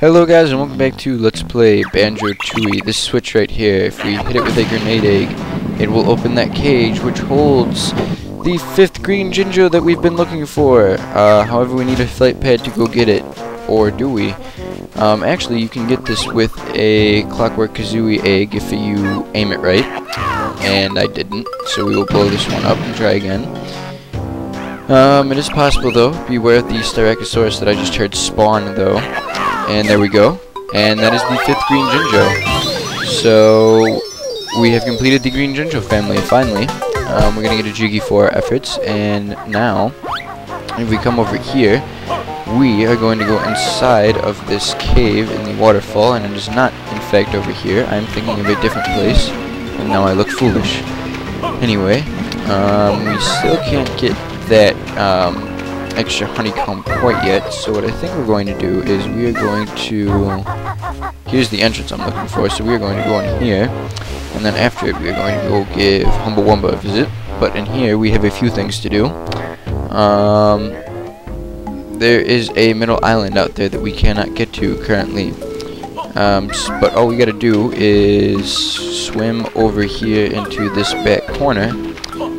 Hello guys, and welcome back to Let's Play Banjo-Tooie. This switch right here, if we hit it with a grenade egg, it will open that cage which holds the 5th green ginger that we've been looking for. However, we need a flight pad to go get it. Or do we? Actually, you can get this with a Clockwork Kazooie egg if you aim it right. And I didn't, so we will blow this one up and try again. It is possible though. Beware of the Styracosaurus that I just heard spawn though. And there we go. And that is the 5th green Jinjo. So we have completed the green Jinjo family finally. We're gonna get a Jiggy for our efforts. And now, if we come over here, we are going to go inside of this cave in the waterfall. And it is not, in fact, over here. I'm thinking of a different place. And now I look foolish. Anyway, we still can't get that extra honeycomb point yet, so what I think we're going to do is we are going to, here's the entrance I'm looking for, so we are going to go in here, and then after it we are going to go give Humble Wumba a visit. But in here we have a few things to do. There is a middle island out there that we cannot get to currently, but all we gotta do is swim over here into this back corner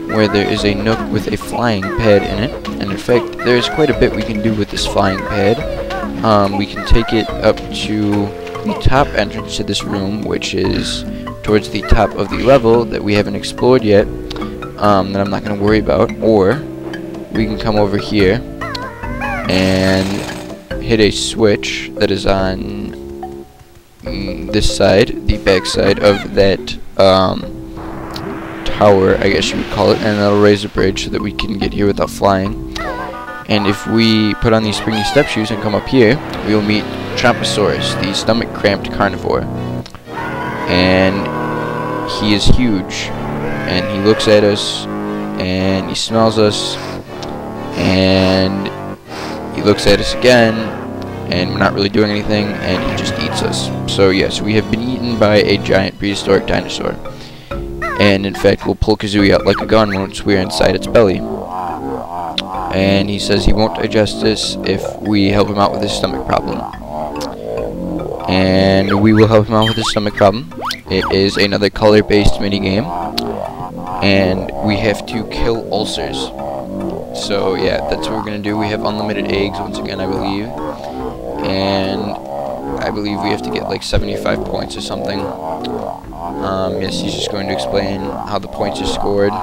where there is a nook with a flying pad in it. And in fact, there is quite a bit we can do with this flying pad. We can take it up to the top entrance to this room, which is towards the top of the level that we haven't explored yet, that I'm not going to worry about. Or we can come over here and hit a switch that is on this side, the back side of that tower, I guess you would call it, and that'll raise a bridge so that we can get here without flying. And if we put on these springy step shoes and come up here, we will meet Chomposaurus, the stomach-cramped carnivore. And he is huge, and he looks at us, and he smells us, and he looks at us again, and we're not really doing anything, and he just eats us. So yes, we have been eaten by a giant prehistoric dinosaur. And in fact, we'll pull Kazooie out like a gun once we're inside its belly. And he says he won't digest this if we help him out with his stomach problem. And we will help him out with his stomach problem. It is another color-based minigame. And we have to kill ulcers. So yeah, that's what we're going to do. We have unlimited eggs once again, I believe. And I believe we have to get like 75 points or something. Yes, he's just going to explain how the points are scored.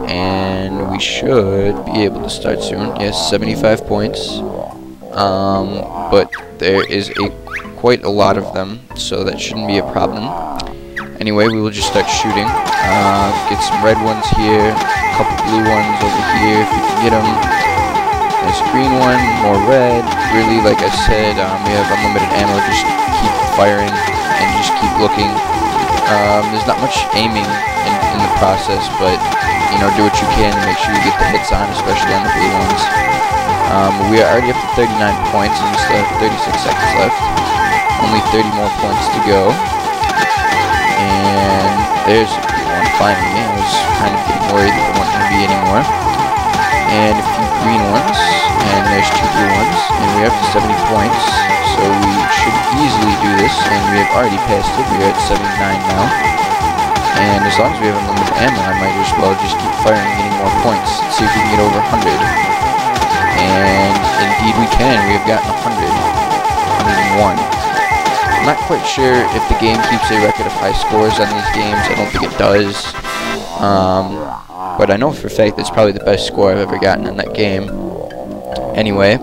And we should be able to start soon. Yes, 75 points. But there is quite a lot of them, so that shouldn't be a problem. Anyway, we will just start shooting. Get some red ones here, a couple blue ones over here if we can get them. There's a green one, more red. Really, like I said, we have unlimited ammo. Just keep firing and just keep looking. There's not much aiming in the process, but you know, do what you can to make sure you get the hits on, especially on the blue ones. We are already up to 39 points, and we still have 36 seconds left. Only 30 more points to go. And there's one finally. I was kind of getting worried that there weren't going to be any more. And a few green ones, and there's 2 blue ones, and we're up to 70 points, so we should easily do this, and we have already passed it. We're at 79 now, and as long as we have unlimited ammo, I might as well just keep firing and getting more points. Let's see if we can get over 100, and indeed we can. We have gotten 100, 101. I'm not quite sure if the game keeps a record of high scores on these games. I don't think it does. But I know for a fact that's probably the best score I've ever gotten in that game. Anyway,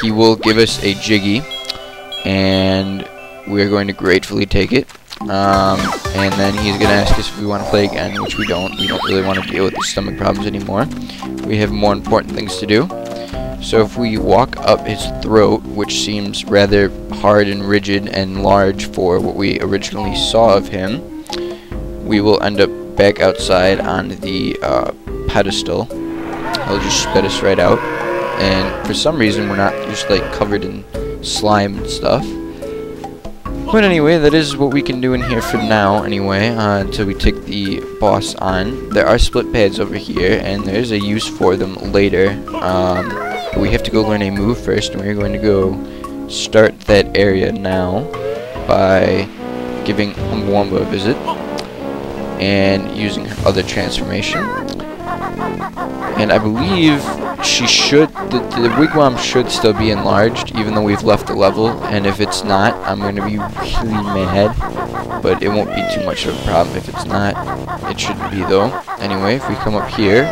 he will give us a Jiggy, and we're going to gratefully take it. And then he's going to ask us if we want to play again, which we don't. We don't really want to deal with the stomach problems anymore. We have more important things to do. So if we walk up his throat, which seems rather hard and rigid and large for what we originally saw of him, we will end up back outside on the pedestal. He'll just spit us right out, and for some reason we're not just like covered in slime and stuff. But anyway, that is what we can do in here for now anyway, until we take the boss on. There are split pads over here, and there's a use for them later. But we have to go learn a move first, and we're going to go start that area now by giving Wamba a visit and using her other transformation. And I believe she should, the wigwam should still be enlarged, even though we've left the level. And if it's not, I'm going to be really mad. But it won't be too much of a problem if it's not. It shouldn't be though. Anyway, if we come up here,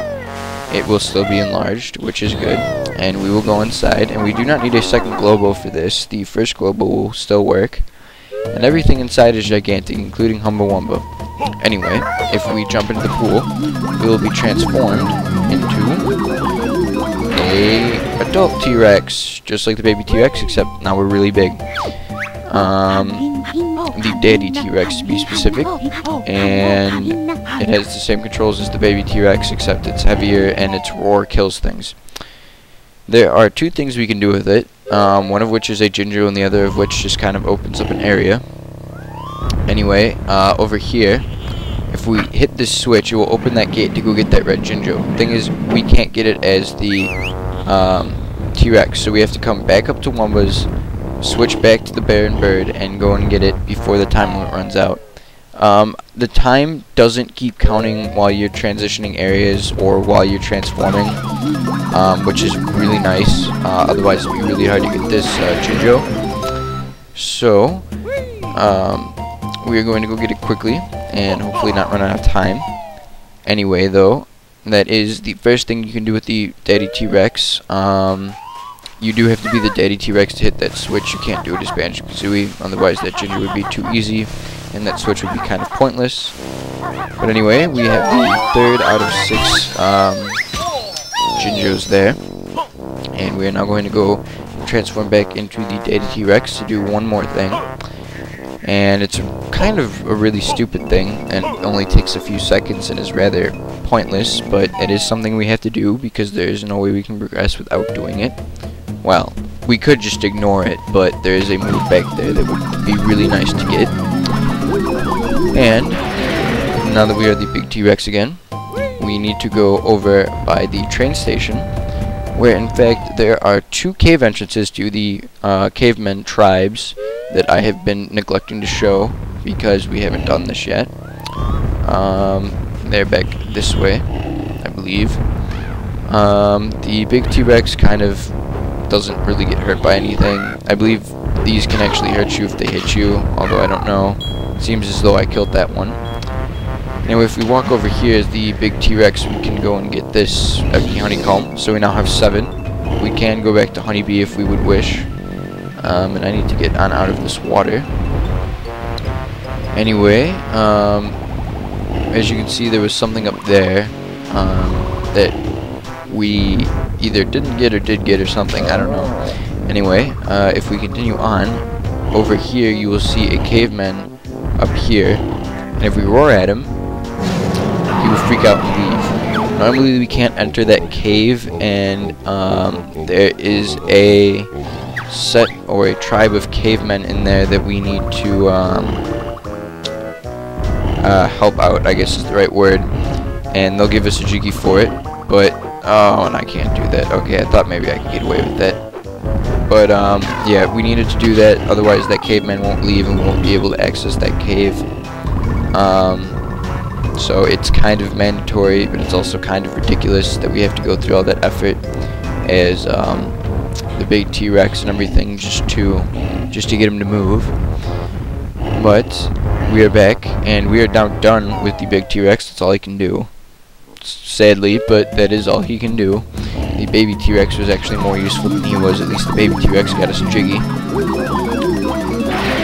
it will still be enlarged, which is good. And we will go inside, and we do not need a second globo for this. The first globo will still work. And everything inside is gigantic, including Wamba. Anyway, if we jump into the pool, we will be transformed into a adult T-Rex, just like the baby T-Rex, except now we're really big. The daddy T-Rex to be specific, and it has the same controls as the baby T-Rex, except it's heavier and its roar kills things. There are two things we can do with it, one of which is a Jinjo and the other of which just kind of opens up an area. Anyway, over here, if we hit this switch, it will open that gate to go get that red Jinjo. Thing is, we can't get it as the T-Rex, so we have to come back up to Wamba's, switch back to the bear and bird, and go and get it before the time limit runs out. The time doesn't keep counting while you're transitioning areas or while you're transforming, which is really nice. Otherwise, it'd be really hard to get this Jinjo. So, we are going to go get it quickly and hopefully not run out of time. Anyway, though, that is the first thing you can do with the daddy T-Rex. You do have to be the daddy T-Rex to hit that switch. You can't do it as Banjo-Tooie, otherwise that Jinjo would be too easy, and that switch would be kind of pointless. But anyway, we have the third out of 6 Jinjos there, and we are now going to go transform back into the daddy T-Rex to do one more thing. And it's kind of a really stupid thing, and it only takes a few seconds and is rather pointless, but it is something we have to do because there is no way we can progress without doing it. Well, we could just ignore it, but there is a move back there that would be really nice to get. And now that we are the big T-Rex again, we need to go over by the train station, where in fact there are 2 cave entrances to the cavemen tribes that I have been neglecting to show because we haven't done this yet. They're back this way, I believe. The big T-Rex kind of doesn't really get hurt by anything. I believe these can actually hurt you if they hit you, although I don't know. It seems as though I killed that one. Anyway, if we walk over here as the big T-Rex, we can go and get this empty honeycomb. So we now have 7. We can go back to honeybee if we would wish. And I need to get on out of this water. Anyway, as you can see, there was something up there that we either didn't get or did get or something, I don't know. Anyway, if we continue on, over here you will see a caveman up here, and if we roar at him, he will freak out and leave. Normally we can't enter that cave, and there is a set or a tribe of cavemen in there that we need to help out, I guess is the right word, and they'll give us a jiggy for it, but oh, and I can't do that. Okay, I thought maybe I could get away with that, but yeah, we needed to do that, otherwise that caveman won't leave and we won't be able to access that cave. So it's kind of mandatory, but it's also kind of ridiculous that we have to go through all that effort as the big T-Rex and everything just to get him to move. But we are back, and we are now done with the big T-Rex. That's all he can do, sadly, but that is all he can do. The baby T-Rex was actually more useful than he was. At least the baby T-Rex got us a jiggy.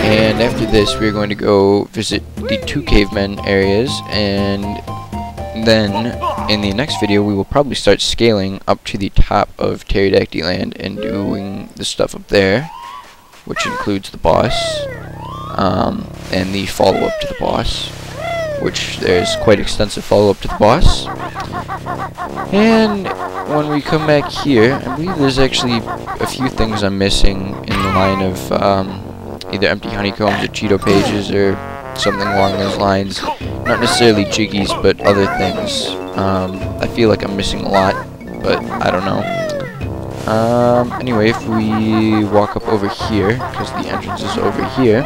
And after this, we're going to go visit the 2 cavemen areas, and then in the next video we will probably start scaling up to the top of Terrydactyland and doing the stuff up there, which includes the boss, and the follow-up to the boss, which there's quite extensive follow-up to the boss. And when we come back here, I believe there's actually a few things I'm missing in the line of either empty honeycombs or Cheeto pages or something along those lines. Not necessarily jiggies, but other things. I feel like I'm missing a lot, but I don't know. Anyway, if we walk up over here, because the entrance is over here,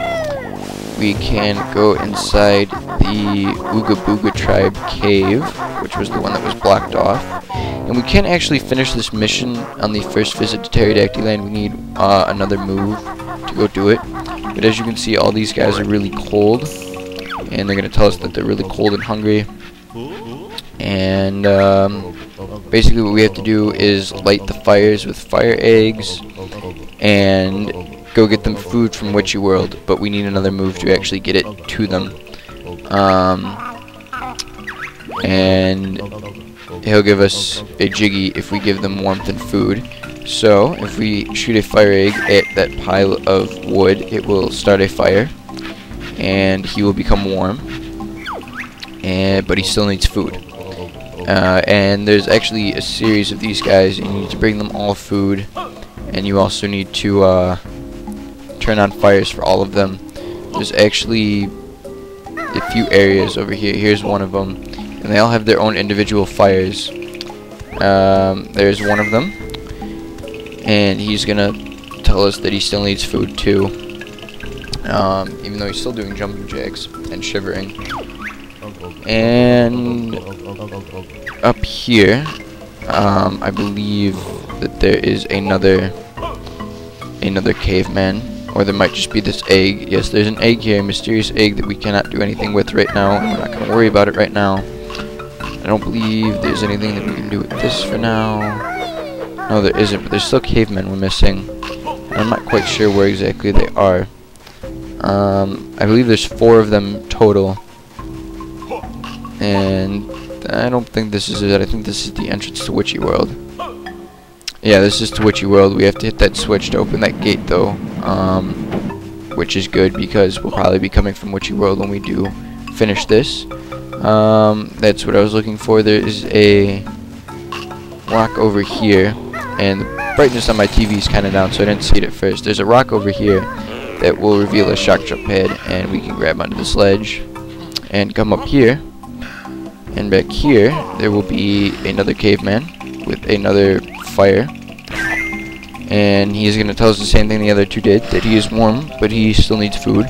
we can go inside the Ooga Booga Tribe cave, which was the one that was blocked off. And we can't actually finish this mission on the first visit to Terrydactyland. We need another move to go do it. But as you can see, all these guys are really cold, and they're going to tell us that they're really cold and hungry. And basically what we have to do is light the fires with fire eggs and go get them food from Witchy World, but we need another move to actually get it to them. And he'll give us a Jiggy if we give them warmth and food. So if we shoot a fire egg at that pile of wood, it will start a fire and he will become warm, but he still needs food. And there's actually a series of these guys, and you need to bring them all food, and you also need to turn on fires for all of them. There's actually a few areas over here. Here's one of them, and they all have their own individual fires. There's one of them, and he's gonna tell us that he still needs food too, even though he's still doing jumping jacks and shivering. And up here, I believe that there is another caveman, or there might just be this egg. Yes, there's an egg here, a mysterious egg that we cannot do anything with right now, and we're not going to worry about it right now. I don't believe there's anything that we can do with this for now. No, there isn't, but there's still cavemen we're missing. I'm not quite sure where exactly they are. I believe there's 4 of them total. And I don't think this is it. I think this is the entrance to Witchy World. Yeah, this is to Witchy World. We have to hit that switch to open that gate, though. Which is good, because we'll probably be coming from Witchy World when we do finish this. That's what I was looking for. There is a rock over here, and the brightness on my TV is kind of down, so I didn't see it at first. There's a rock over here that will reveal a shock jump pad, and we can grab onto the sledge and come up here. And back here, there will be another caveman with another fire. And he's going to tell us the same thing the other 2 did, that he is warm, but he still needs food.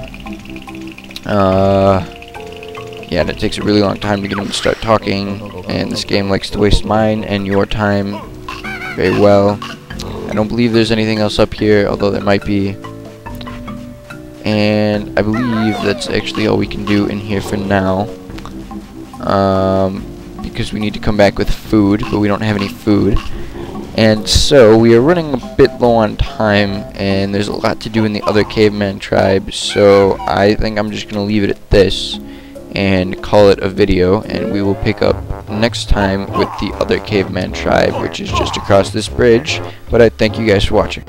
Yeah, and it takes a really long time to get him to start talking, and this game likes to waste mine and your time very well. I don't believe there's anything else up here, although there might be. And I believe that's actually all we can do in here for now. Because we need to come back with food, but we don't have any food. And so we are running a bit low on time, and there's a lot to do in the other caveman tribe, so I think I'm just going to leave it at this and call it a video, and we will pick up next time with the other caveman tribe, which is just across this bridge. But I thank you guys for watching.